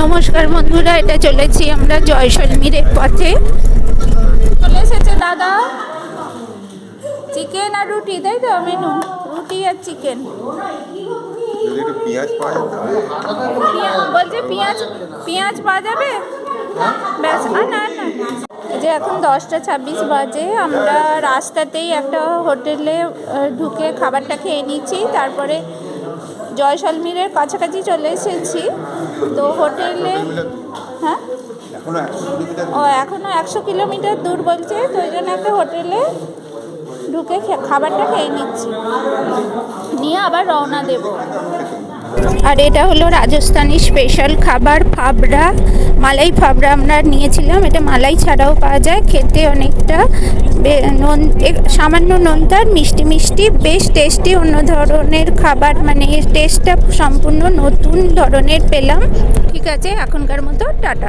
নমস্কার বন্ধুরা, এটা চলেছি আমরা জয়সলমীরের পথে। চলে এসেছে দাদা, চিকেন আর রুটি, তাই তো মেনু? রুটি আর চিকেন। বলছে পেঁয়াজ পাওয়া যাবে? ব্যাস, না না। যে এখন 10:26 বাজে, আমরা রাস্তাতেই একটা হোটেলে ঢুকে খাবারটা খেয়ে নিচ্ছি। তারপরে জয়সলমীরের কাছাকাছি চলে এসেছি। তো হোটেলে হ্যাঁ এখনো 100 কিলোমিটার দূর বলছে, তো ওই জন্য একটা হোটেলে ঢুকে খাবারটা খেয়ে নিচ্ছি, নিয়ে আবার রওনা দেব। আর এটা হলো রাজস্থানি স্পেশাল খাবার, ফাবড়া, মালাই ফাবড়া আমরা নিয়েছিলাম। এটা মালাই ছাড়াও পাওয়া যায়, খেতে অনেকটা সামান্য নোনতার, মিষ্টি মিষ্টি, বেশ টেস্টি। অন্য ধরনের খাবার, মানে টেস্টটা সম্পূর্ণ নতুন ধরনের পেলাম। ঠিক আছে, এখনকার মতো টাটা।